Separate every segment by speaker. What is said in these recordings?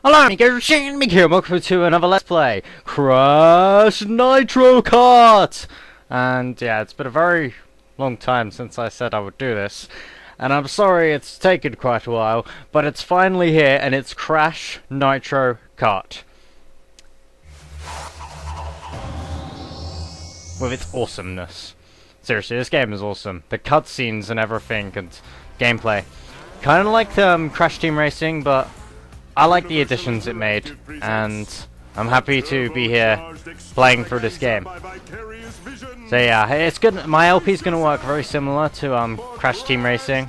Speaker 1: Hello, RadiShineAmigo here, welcome to another Let's Play, Crash Nitro Kart! And yeah, it's been a very long time since I said I would do this, and I'm sorry it's taken quite a while, but it's finally here, and it's Crash Nitro Kart. With its awesomeness. Seriously, this game is awesome. The cutscenes and everything, and gameplay. Kinda like Crash Team Racing, but I like the additions it made, and I'm happy to be here playing through this game. So yeah, it's good. My LP is going to work very similar to Crash Team Racing,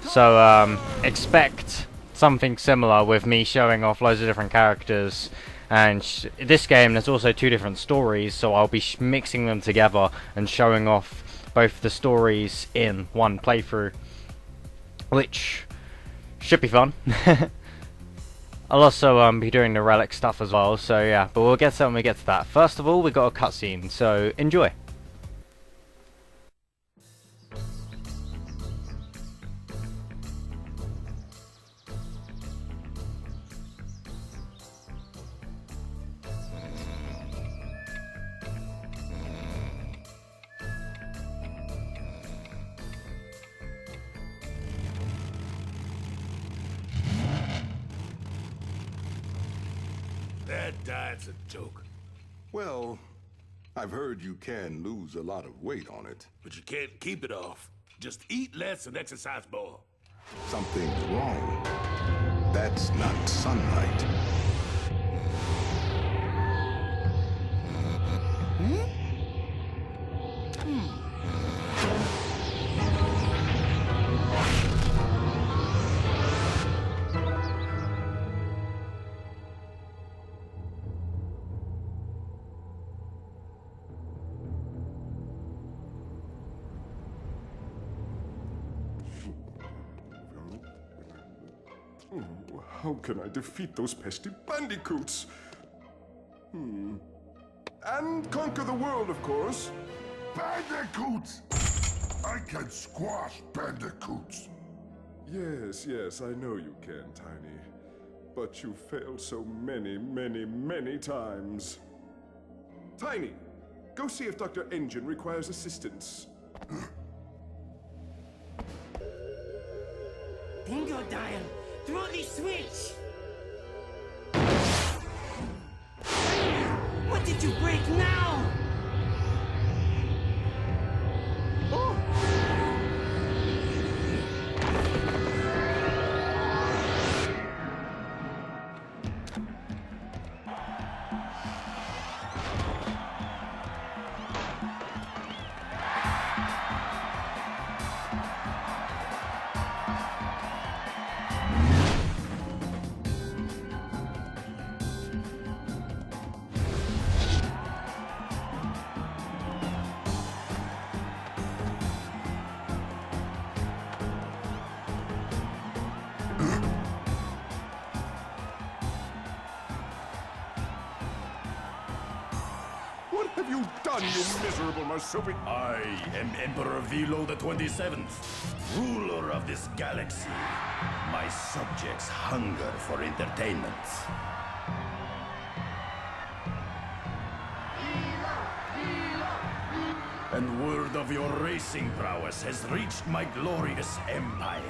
Speaker 1: so expect something similar with me showing off loads of different characters. And this game, there's also two different stories, so I'll be mixing them together and showing off both the stories in one playthrough, which should be fun. I'll also be doing the relic stuff as well, so yeah, but we'll get to that when we get to that. First of all, we got a cutscene, so enjoy.
Speaker 2: That diet's a joke.
Speaker 3: Well, I've heard you can lose a lot of weight on it.
Speaker 2: But you can't keep it off. Just eat less and exercise more.
Speaker 3: Something's wrong. That's not sunlight.
Speaker 4: How can I defeat those pesky bandicoots? And conquer the world, of course.
Speaker 5: Bandicoots! I can squash bandicoots.
Speaker 4: Yes, I know you can, Tiny. But you failed so many times. Tiny, go see if Dr. Engine requires assistance.
Speaker 6: Bingo dial! Throw the switch! What did you break now?
Speaker 4: Oh! What have you done, you miserable marsupial?
Speaker 2: I am Emperor Velo the 27th, ruler of this galaxy. My subjects hunger for entertainment. And word of your racing prowess has reached my glorious empire.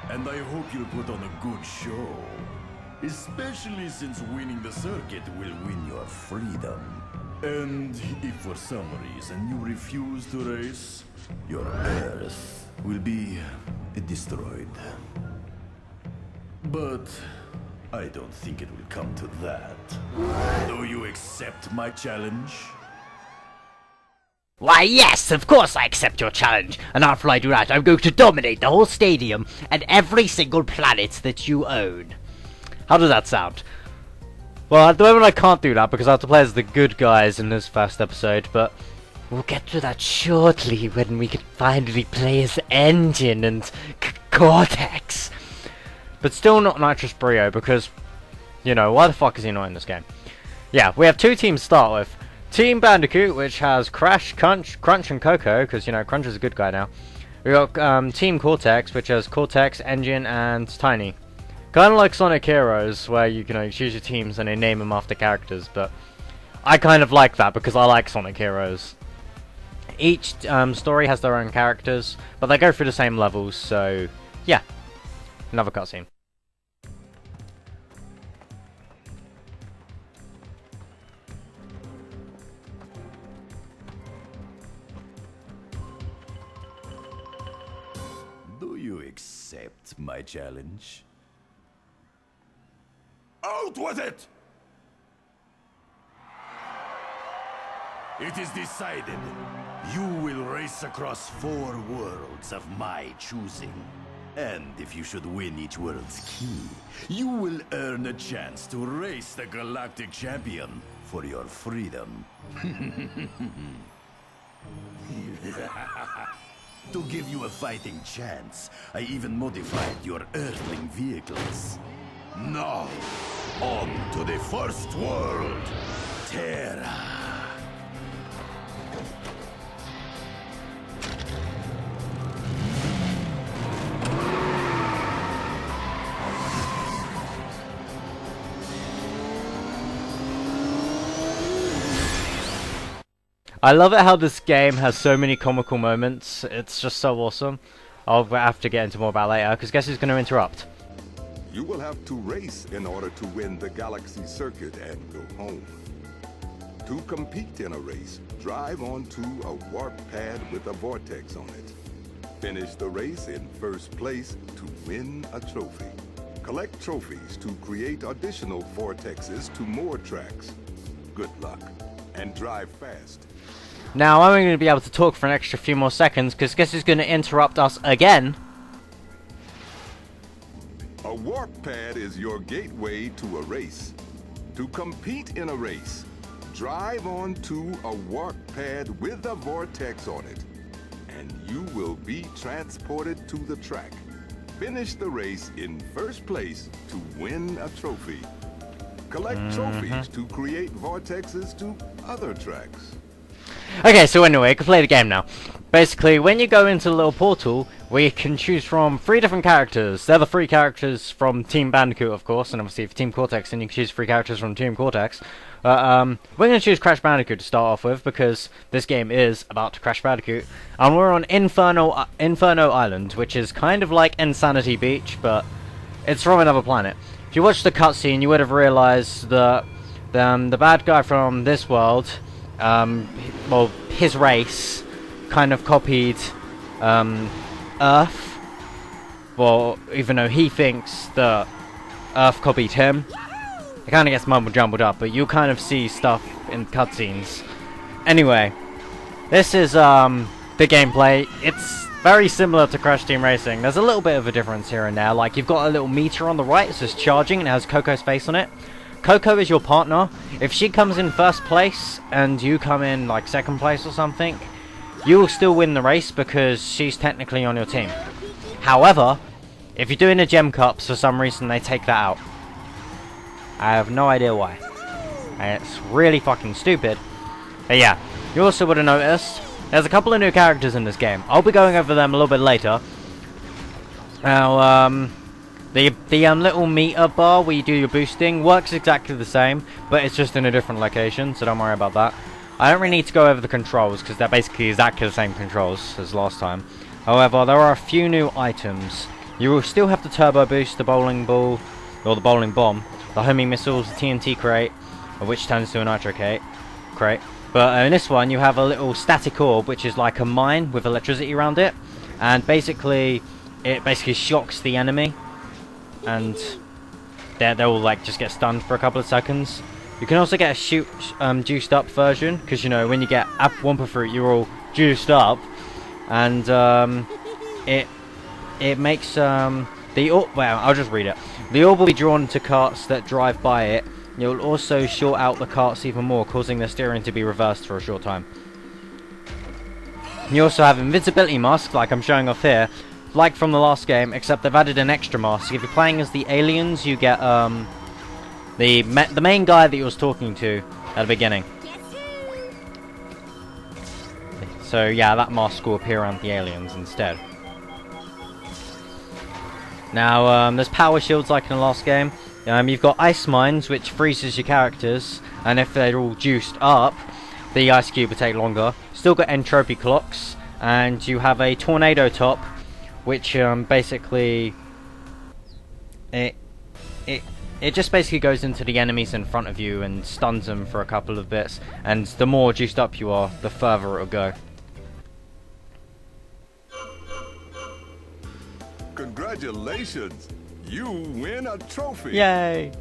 Speaker 2: And I hope you'll put on a good show. Especially since winning the circuit will win your freedom. And if for some reason you refuse to race, your Earth will be destroyed. But I don't think it will come to that. Do you accept my challenge?
Speaker 1: Why yes, of course I accept your challenge, and after I do that I'm going to dominate the whole stadium and every single planet that you own. How does that sound? Well, at the moment I can't do that because I have to play as the good guys in this first episode, but we'll get to that shortly when we can finally play as Engine and Cortex. But still not Nitrous Brio because, you know, why the fuck is he not in this game? Yeah, we have two teams to start with. Team Bandicoot, which has Crash, Crunch, and Coco, because, you know, Crunch is a good guy now. We got Team Cortex, which has Cortex, Engine, and Tiny. Kind of like Sonic Heroes, where you can choose your teams and they name them after characters, but I kind of like that because I like Sonic Heroes. Each story has their own characters, but they go through the same levels, so yeah. Another cutscene.
Speaker 2: Do you accept my challenge?
Speaker 5: Out with it!
Speaker 2: It is decided. You will race across 4 worlds of my choosing. And if you should win each world's key, you will earn a chance to race the Galactic Champion for your freedom. To give you a fighting chance, I even modified your Earthling vehicles. Now, on to the first world, Terra.
Speaker 1: I love it how this game has so many comical moments. It's just so awesome. I'll have to get into more about later, because guess who's going to interrupt?
Speaker 3: You will have to race in order to win the Galaxy Circuit and go home. To compete in a race, drive onto a warp pad with a vortex on it. Finish the race in first place to win a trophy. Collect trophies to create additional vortexes to more tracks. Good luck, and drive fast.
Speaker 1: Now I'm going to be able to talk for an extra few more seconds, because guess who's going to interrupt us again?
Speaker 3: A warp pad is your gateway to a race. To compete in a race, drive onto a warp pad with a vortex on it, and you will be transported to the track. Finish the race in first place to win a trophy. Collect trophies to create vortexes to other tracks.
Speaker 1: Okay, so anyway, you can play the game now. Basically, when you go into the little portal, we can choose from 3 different characters. They're the 3 characters from Team Bandicoot, of course, and obviously for Team Cortex, then you can choose 3 characters from Team Cortex. We're going to choose Crash Bandicoot to start off with, because this game is about Crash Bandicoot. And we're on Inferno Island, which is kind of like Insanity Beach, but it's from another planet. If you watched the cutscene, you would have realized that the bad guy from this world, well, his race kind of copied Earth. Well, even though he thinks that Earth copied him. It kind of gets mumble-jumbled up, but you kind of see stuff in cutscenes. Anyway, this is the gameplay. It's very similar to Crash Team Racing. There's a little bit of a difference here and there. Like, you've got a little meter on the right, it says charging, and it has Coco's face on it. Coco is your partner. If she comes in first place and you come in like second place or something, you will still win the race because she's technically on your team. However, if you're doing the gem cups, for some reason they take that out. I have no idea why. And it's really fucking stupid. But yeah, you also would have noticed there's a couple of new characters in this game. I'll be going over them a little bit later. Now, the little meter bar where you do your boosting works exactly the same, but it's just in a different location, so don't worry about that. I don't really need to go over the controls, because they're basically exactly the same controls as last time. However, there are a few new items. You will still have the turbo boost, the bowling ball, or the bowling bomb, the homing missiles, the TNT crate, which turns to a nitro crate. But in this one, you have a little static orb, which is like a mine with electricity around it, and basically, it basically shocks the enemy. And they'll like just get stunned for a couple of seconds. You can also get a juiced up version, because you know when you get Wumpa Fruit you're all juiced up, and it makes well, I'll just read it. The orb will be drawn to carts that drive by it. You'll also short out the carts even more, causing the steering to be reversed for a short time. You also have invisibility masks, like I'm showing off here. Like from the last game, except they've added an extra mask. If you're playing as the aliens, you get the main guy that you was talking to at the beginning. So yeah, that mask will appear around the aliens instead. Now, there's power shields like in the last game. You've got ice mines, which freezes your characters, and if they're all juiced up, the ice cube will take longer. Still got entropy clocks, and you have a tornado top, which basically it just basically goes into the enemies in front of you and stuns them for a couple of bits. And the more juiced up you are, the further it'll go.
Speaker 3: Congratulations! You win a trophy!
Speaker 1: Yay!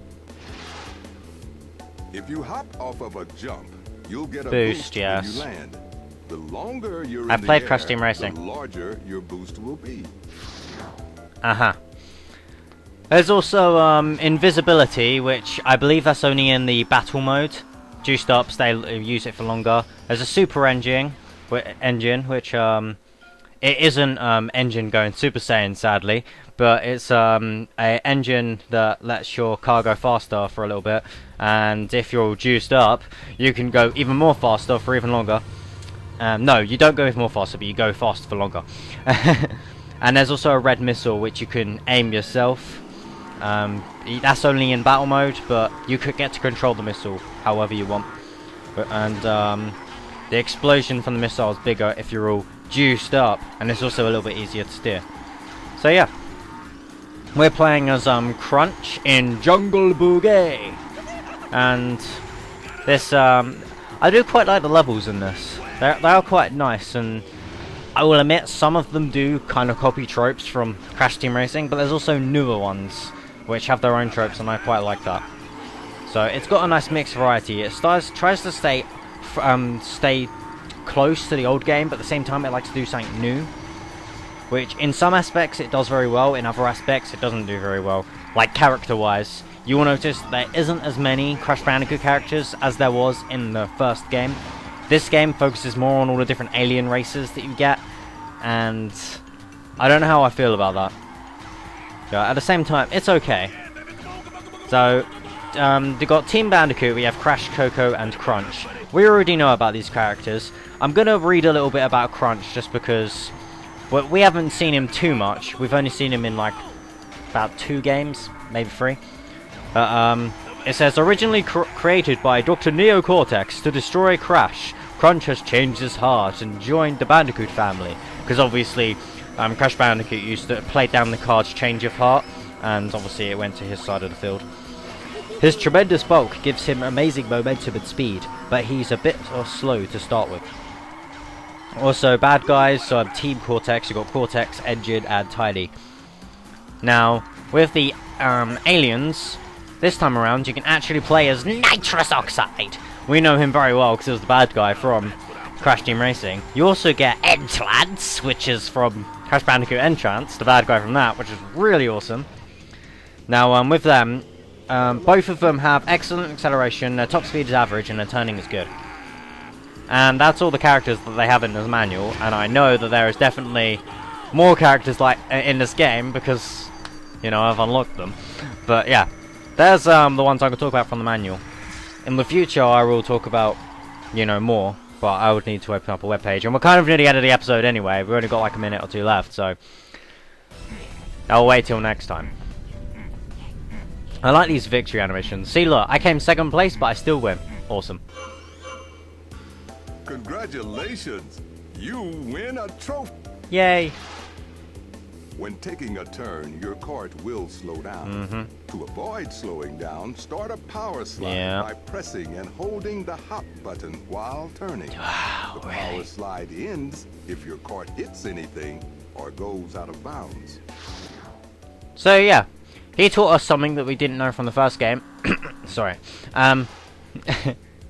Speaker 3: If you hop off of a jump, you'll get a
Speaker 1: Boost,
Speaker 3: boost
Speaker 1: yes.
Speaker 3: when you land. The longer you're
Speaker 1: I've
Speaker 3: in
Speaker 1: played
Speaker 3: the
Speaker 1: Crash
Speaker 3: air,
Speaker 1: Team Racing.
Speaker 3: the larger your boost will be.
Speaker 1: There's also invisibility, which I believe that's only in the battle mode. Juiced ups, they use it for longer. There's a super engine, which it isn't engine going Super Saiyan, sadly, but it's a engine that lets your car go faster for a little bit. And if you're all juiced up, you can go even more faster for even longer. No, you don't go even more faster, but you go faster for longer. And there's also a red missile, which you can aim yourself. That's only in battle mode, but you could get to control the missile however you want. And the explosion from the missile is bigger if you're all juiced up, and it's also a little bit easier to steer. So yeah, we're playing as Crunch in Jungle Boogie, and this I do quite like the levels in this. They are quite nice, and I will admit some of them do kind of copy tropes from Crash Team Racing, but there's also newer ones which have their own tropes, and I quite like that. So it's got a nice mixed variety. It tries to stay close to the old game, but at the same time it likes to do something new, which in some aspects it does very well, in other aspects it doesn't do very well. Like character wise, you will notice there isn't as many Crash Bandicoot characters as there was in the first game. This game focuses more on all the different alien races that you get, and I don't know how I feel about that. But at the same time, it's okay. So, they got Team Bandicoot, we have Crash, Coco, and Crunch. We already know about these characters. I'm going to read a little bit about Crunch, just because we haven't seen him too much. We've only seen him in, like, about 2 games, maybe 3. It says, originally created by Dr. Neo Cortex to destroy Crash, Crunch has changed his heart and joined the Bandicoot family. Because obviously, Crash Bandicoot used to play down the card's change of heart, and obviously it went to his side of the field. His tremendous bulk gives him amazing momentum and speed, but he's a bit slow to start with. Also, bad guys, so Team Cortex, you've got Cortex, Engine, and Tiny. Now, with the aliens, this time around, you can actually play as Nitrous Oxide. We know him very well because he was the bad guy from Crash Team Racing. You also get Entrance, which is from Crash Bandicoot Entrance, the bad guy from that, which is really awesome. Now, with them, both of them have excellent acceleration, their top speed is average, and their turning is good. And that's all the characters that they have in this manual, and I know that there is definitely more characters like in this game because, you know, I've unlocked them. But yeah, there's the ones I can talk about from the manual. In the future, I will talk about, you know, more, but I would need to open up a webpage, and we're kind of near the end of the episode anyway. We've only got like a minute or 2 left, so I'll wait till next time. I like these victory animations. See, look, I came 2nd place, but I still win. Awesome.
Speaker 3: Congratulations! You win a trophy!
Speaker 1: Yay!
Speaker 3: When taking a turn, your cart will slow down. To avoid slowing down, start a power slide by pressing and holding the hop button while turning.
Speaker 1: Wow,
Speaker 3: the power slide ends if your cart hits anything or goes out of bounds.
Speaker 1: So yeah, he taught us something that we didn't know from the first game. Sorry.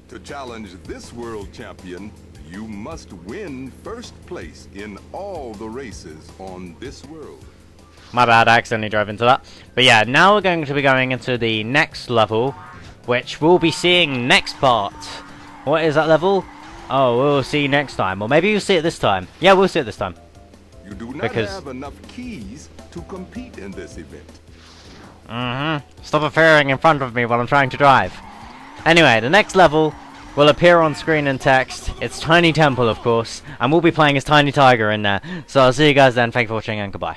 Speaker 3: To challenge this world champion, you must win 1st place in all the races on this world.
Speaker 1: My bad, I accidentally drove into that. But yeah, now we're going to be going into the next level, which we'll be seeing next part. What is that level? Oh, we'll see next time. Or maybe you'll see it this time. Yeah, we'll see it this time.
Speaker 3: You do not have enough keys to compete in this event.
Speaker 1: Stop appearing in front of me while I'm trying to drive. Anyway, the next level will appear on screen in text. It's Tiny Temple, of course, and we'll be playing as Tiny Tiger in there. So I'll see you guys then. Thank you for watching, and goodbye.